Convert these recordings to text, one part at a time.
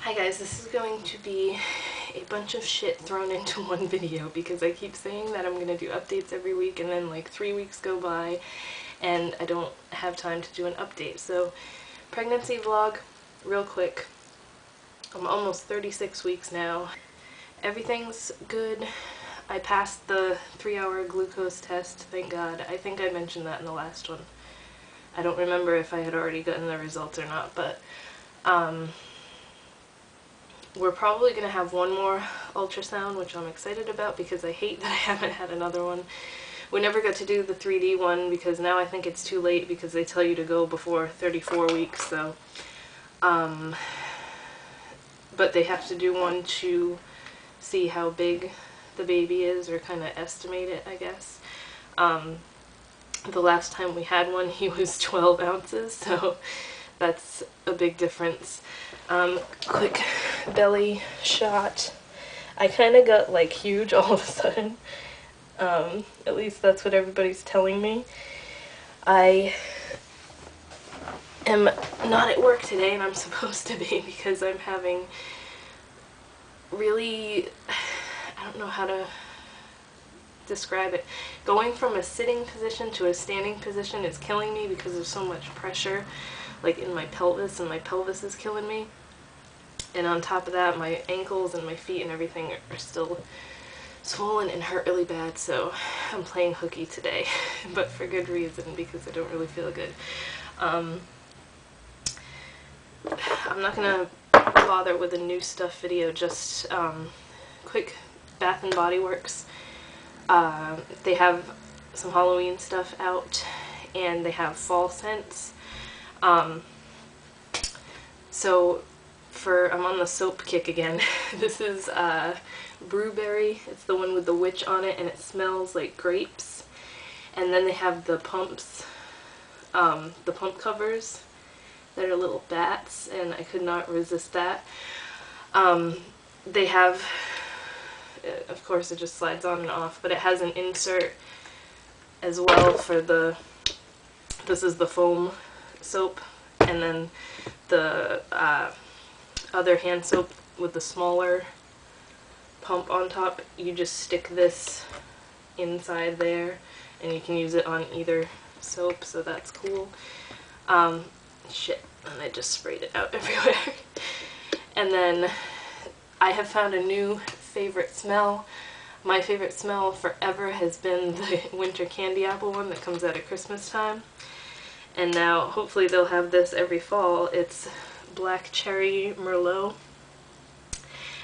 Hi guys, this is going to be a bunch of shit thrown into one video because I keep saying that I'm going to do updates every week and then like 3 weeks go by and I don't have time to do an update. So, pregnancy vlog, real quick. I'm almost 36 weeks now. Everything's good. I passed the 3-hour glucose test, thank God. I think I mentioned that in the last one. I don't remember if I had already gotten the results or not, but we're probably going to have one more ultrasound, which I'm excited about because I hate that I haven't had another one. We never got to do the 3D one because now I think it's too late because they tell you to go before 34 weeks, so but they have to do one to see how big the baby is, or kind of estimate it, I guess. The last time we had one, he was 12 ounces, so that's a big difference. Quick belly shot. I kind of got like huge all of a sudden. At least that's what everybody's telling me. I am not at work today, and I'm supposed to be because I'm having really, I don't know how to describe it. Going from a sitting position to a standing position is killing me because there's so much pressure like in my pelvis, and my pelvis is killing me. And on top of that, my ankles and my feet and everything are still swollen and hurt really bad, so I'm playing hooky today, but for good reason because I don't really feel good. I'm not gonna bother with a new stuff video, just quick Bath and Body Works. They have some Halloween stuff out, and they have fall scents. So I'm on the soap kick again. This is Brewberry. It's the one with the witch on it, and it smells like grapes. And then they have the pumps, the pump covers that are little bats, and I could not resist that. They have, of course it just slides on and off, but it has an insert as well for this is the foam soap, and then the other hand soap with the smaller pump on top, you just stick this inside there and you can use it on either soap, so that's cool. Shit, and I just sprayed it out everywhere. And then I have found a new favorite smell. My favorite smell forever has been the winter candy apple one that comes out at Christmas time. And now hopefully they'll have this every fall. It's Black Cherry Merlot.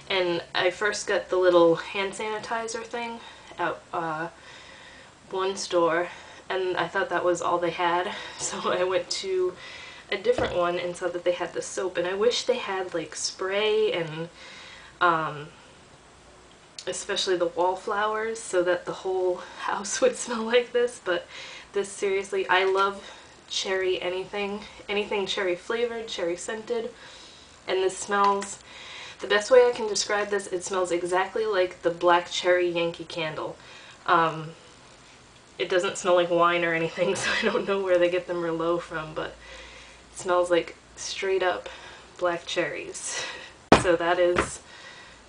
And I first got the little hand sanitizer thing at one store, and I thought that was all they had, so I went to a different one and saw that they had the soap, and I wish they had like spray and especially the wallflowers so that the whole house would smell like this, but this, seriously, I love cherry anything cherry flavored, cherry scented, and this smells, the best way I can describe this, it smells exactly like the Black Cherry Yankee Candle. It doesn't smell like wine or anything, so I don't know where they get the Merlot from, but it smells like straight up black cherries. So that is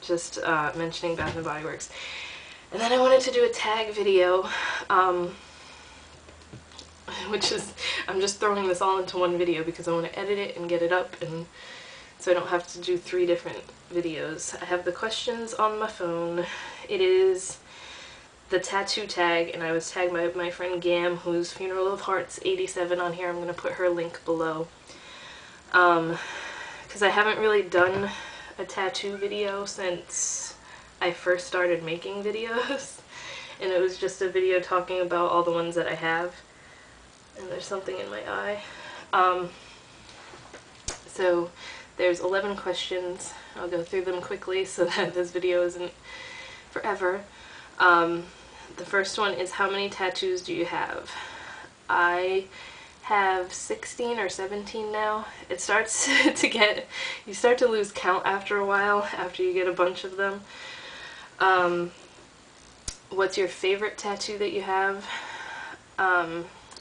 just mentioning Bath and Body Works. And then I wanted to do a tag video, which is, I'm just throwing this all into one video because I want to edit it and get it up, and so I don't have to do 3 different videos. I have the questions on my phone. It is the tattoo tag, and I was tagged by my friend Gam, who's Funeral of Hearts 87 on here. I'm going to put her link below. Because I haven't really done a tattoo video since I first started making videos. And it was just a video talking about all the ones that I have. And there's something in my eye. So there's 11 questions. I'll go through them quickly so that this video isn't forever. The first one is, how many tattoos do you have? I have 16 or 17 now. It starts to get, you start to lose count after a while, after you get a bunch of them. What's your favorite tattoo that you have?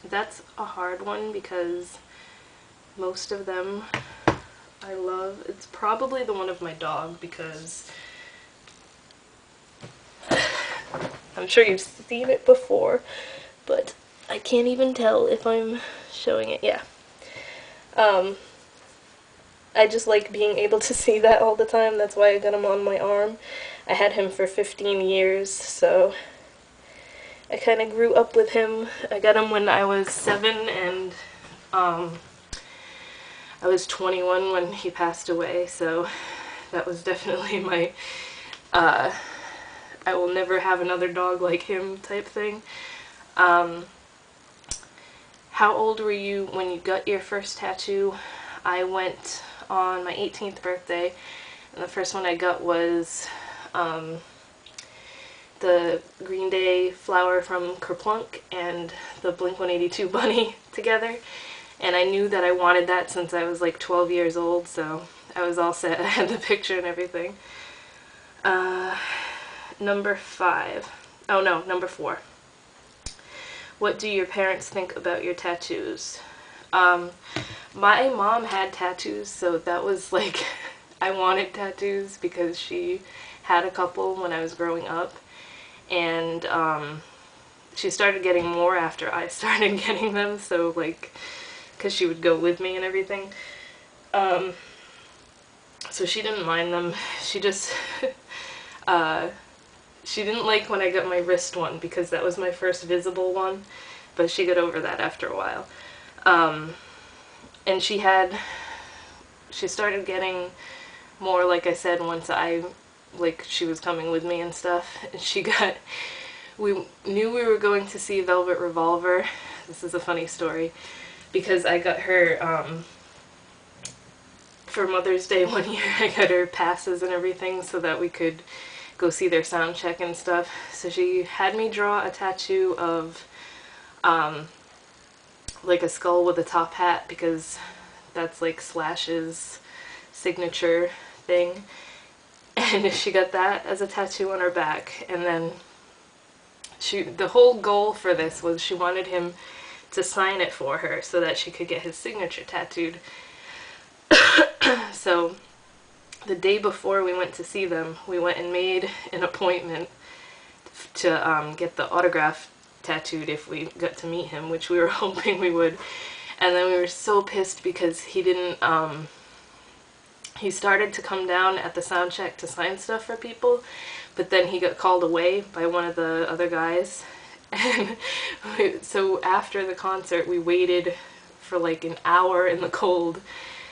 That's a hard one because most of them I love. It's probably the one of my dog because I'm sure you've seen it before, but I can't even tell if I'm showing it. Yeah. I just like being able to see that all the time. That's why I got him on my arm. I had him for 15 years, so I kind of grew up with him. I got him when I was 7, and I was 21 when he passed away, so that was definitely my I will never have another dog like him type thing. How old were you when you got your first tattoo? I went on my 18th birthday, and the first one I got was the Green Day flower from Kerplunk and the Blink-182 bunny together, and I knew that I wanted that since I was like 12 years old, so I was all set. I had the picture and everything. Number 5. Oh no, number 4. What do your parents think about your tattoos? My mom had tattoos, so that was like, I wanted tattoos because she had a couple when I was growing up, and she started getting more after I started getting them, so like, because she would go with me and everything. So she didn't mind them. She just, she didn't like when I got my wrist one because that was my first visible one, but she got over that after a while. And she started getting more, like I said, once she was coming with me and stuff. And we knew we were going to see Velvet Revolver. This is a funny story, because I got her, for Mother's Day one year, I got her passes and everything so that we could go see their sound check and stuff. So she had me draw a tattoo of like a skull with a top hat, because that's like Slash's signature thing. And she got that as a tattoo on her back, and then the whole goal for this was she wanted him to sign it for her so that she could get his signature tattooed. So the day before we went to see them, we went and made an appointment to get the autograph tattooed if we got to meet him, which we were hoping we would. And then we were so pissed because he didn't, he started to come down at the sound check to sign stuff for people, but then he got called away by one of the other guys. And so after the concert, we waited for like an hour in the cold,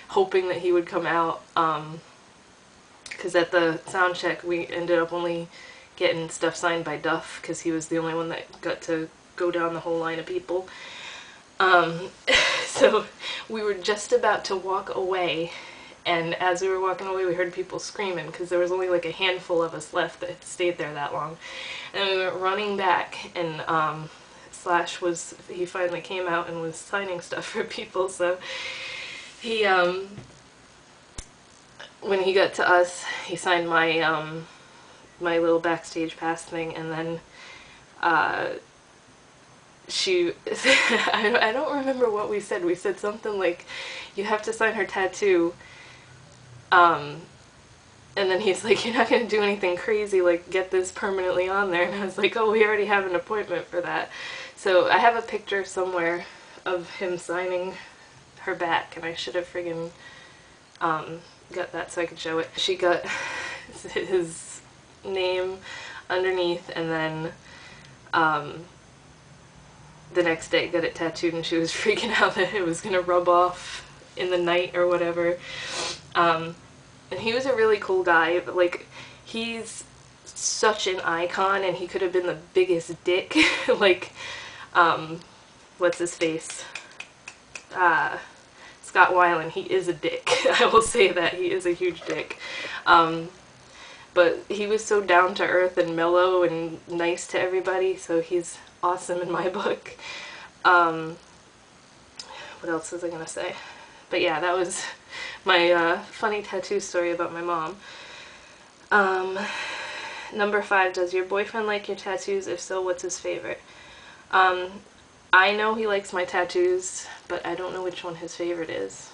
hoping that he would come out, because at the sound check we ended up only getting stuff signed by Duff, because he was the only one that got to go down the whole line of people. So we were just about to walk away, and as we were walking away we heard people screaming, because there was only like a handful of us left that had stayed there that long. And we went running back, and Slash he finally came out and was signing stuff for people, so he, when he got to us, he signed my, my little backstage pass thing, and then, I don't remember what we said. We said something like, you have to sign her tattoo, and then he's like, you're not going to do anything crazy, like, get this permanently on there, and I was like, oh, we already have an appointment for that. So I have a picture somewhere of him signing her back, and I should have friggin' got that so I could show it. She got his name underneath, and then the next day got it tattooed, and she was freaking out that it was gonna rub off in the night or whatever. And he was a really cool guy. Like, he's such an icon, and he could have been the biggest dick. Like, what's his face? Scott Weiland, he is a dick. I will say that, he is a huge dick. But he was so down to earth and mellow and nice to everybody, so he's awesome in my book. What else was I gonna say? But yeah, that was my funny tattoo story about my mom. Number 5, does your boyfriend like your tattoos? If so, what's his favorite? I know he likes my tattoos, but I don't know which one his favorite is.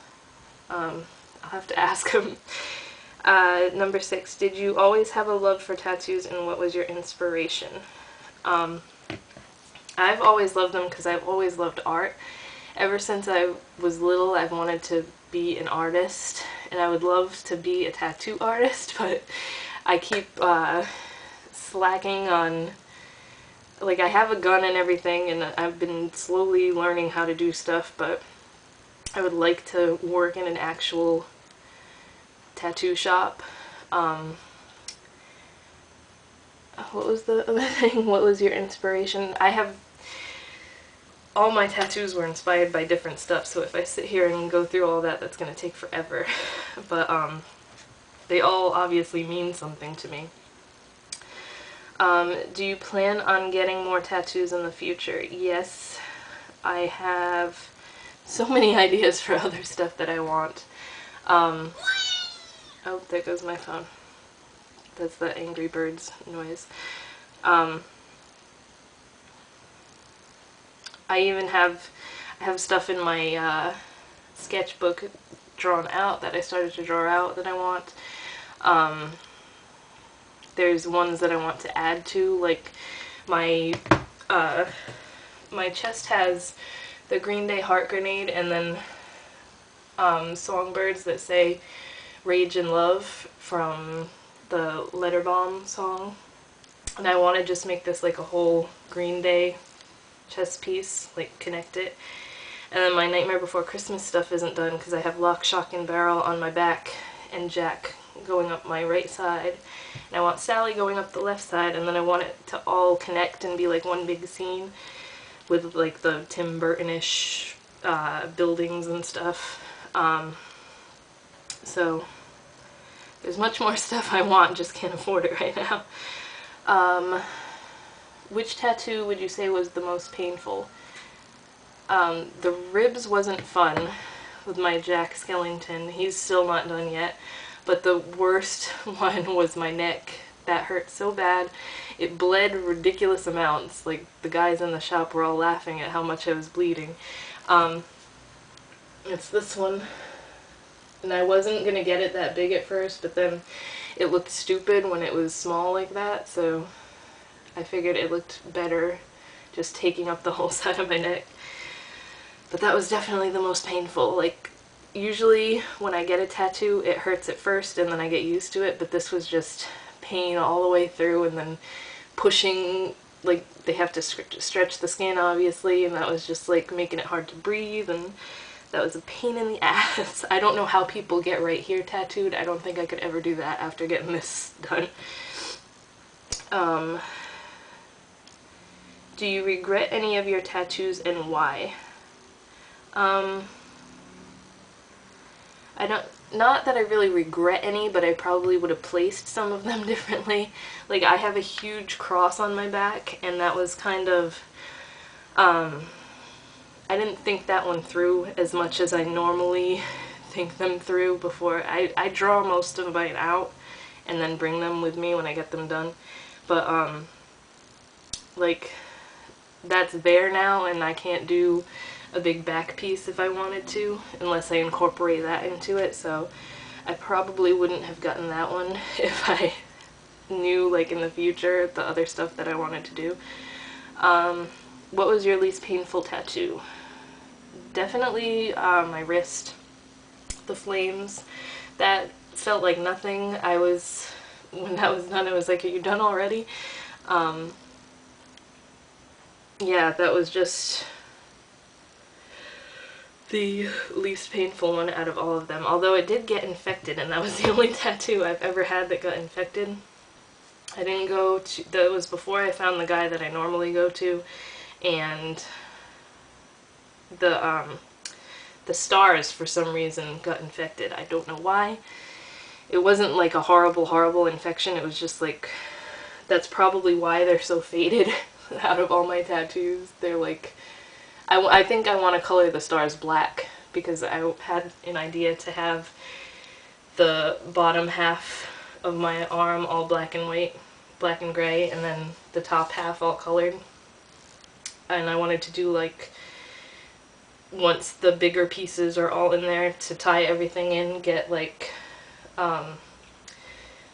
I'll have to ask him. Number 6, did you always have a love for tattoos, and what was your inspiration? I've always loved them because I've always loved art. Ever since I was little, I've wanted to be an artist, and I would love to be a tattoo artist, but I keep slacking on, like, I have a gun and everything, and I've been slowly learning how to do stuff, but I would like to work in an actual tattoo shop. What was the other thing? What was your inspiration? All my tattoos were inspired by different stuff, so if I sit here and go through all that, that's going to take forever. But they all obviously mean something to me. Do you plan on getting more tattoos in the future? Yes, I have so many ideas for other stuff that I want. Oh, there goes my phone. That's the Angry Birds noise. I even have stuff in my sketchbook drawn out that I started to draw out that I want. There's ones that I want to add to, like my chest has the Green Day Heart Grenade and then songbirds that say Rage and Love from the Letter Bomb song. And I want to just make this like a whole Green Day chest piece, like connect it. And then my Nightmare Before Christmas stuff isn't done because I have Lock, Shock, and Barrel on my back and Jack going up my right side. And I want Sally going up the left side, and then I want it to all connect and be like one big scene with like the Tim Burton-ish buildings and stuff. So there's much more stuff I want, just can't afford it right now. Which tattoo would you say was the most painful? The ribs wasn't fun with my Jack Skellington. He's still not done yet. But the worst one was my neck. That hurt so bad. It bled ridiculous amounts. Like, the guys in the shop were all laughing at how much I was bleeding. It's this one. And I wasn't going to get it that big at first, but then it looked stupid when it was small like that, so I figured it looked better just taking up the whole side of my neck. But that was definitely the most painful. Like, usually when I get a tattoo, it hurts at first and then I get used to it, but this was just pain all the way through, and then pushing, like, they have to stretch the skin obviously, and that was just like making it hard to breathe, and that was a pain in the ass. I don't know how people get right here tattooed. I don't think I could ever do that after getting this done. Do you regret any of your tattoos and why? Not that I really regret any, but I probably would have placed some of them differently. Like, I have a huge cross on my back, and that was kind of, I didn't think that one through as much as I normally think them through before. I draw most of mine out and then bring them with me when I get them done. But, like, that's there now, and I can't do a big back piece if I wanted to, unless I incorporate that into it, so I probably wouldn't have gotten that one if I knew, like, in the future the other stuff that I wanted to do. What was your least painful tattoo? Definitely my wrist. The flames. That felt like nothing. When that was done, I was like, are you done already? Yeah, that was just the least painful one out of all of them. Although it did get infected, and that was the only tattoo I've ever had that got infected. I didn't go to, that was before I found the guy that I normally go to, and the stars for some reason got infected. I don't know why. It wasn't like a horrible infection, it was just like, that's probably why they're so faded out of all my tattoos. They're like, I think I want to color the stars black, because I had an idea to have the bottom half of my arm all black and white, black and gray, and then the top half all colored. And I wanted to do like once the bigger pieces are all in there, to tie everything in, get like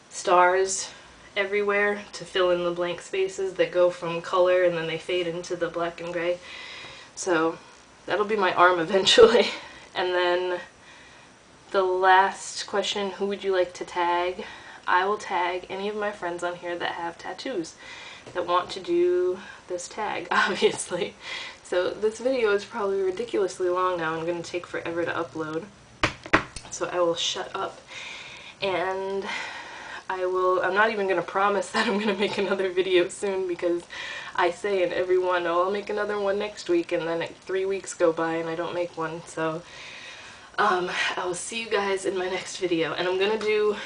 stars everywhere to fill in the blank spaces that go from color and then they fade into the black and gray. So that'll be my arm eventually. And then the last question, who would you like to tag? I will tag any of my friends on here that have tattoos that want to do this tag, obviously. So this video is probably ridiculously long now and going to take forever to upload. So I will shut up, and I'm not even going to promise that I'm going to make another video soon, because I say in every one, oh, I'll make another one next week, and then 3 weeks go by and I don't make one. So I will see you guys in my next video, and I'm going to do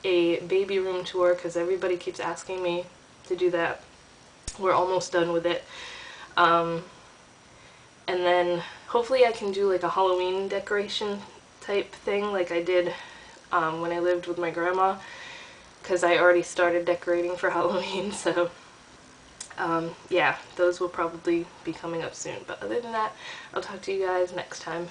a baby room tour because everybody keeps asking me to do that. We're almost done with it. And then hopefully I can do like a Halloween decoration type thing like I did when I lived with my grandma, because I already started decorating for Halloween. So yeah, those will probably be coming up soon. But other than that, I'll talk to you guys next time.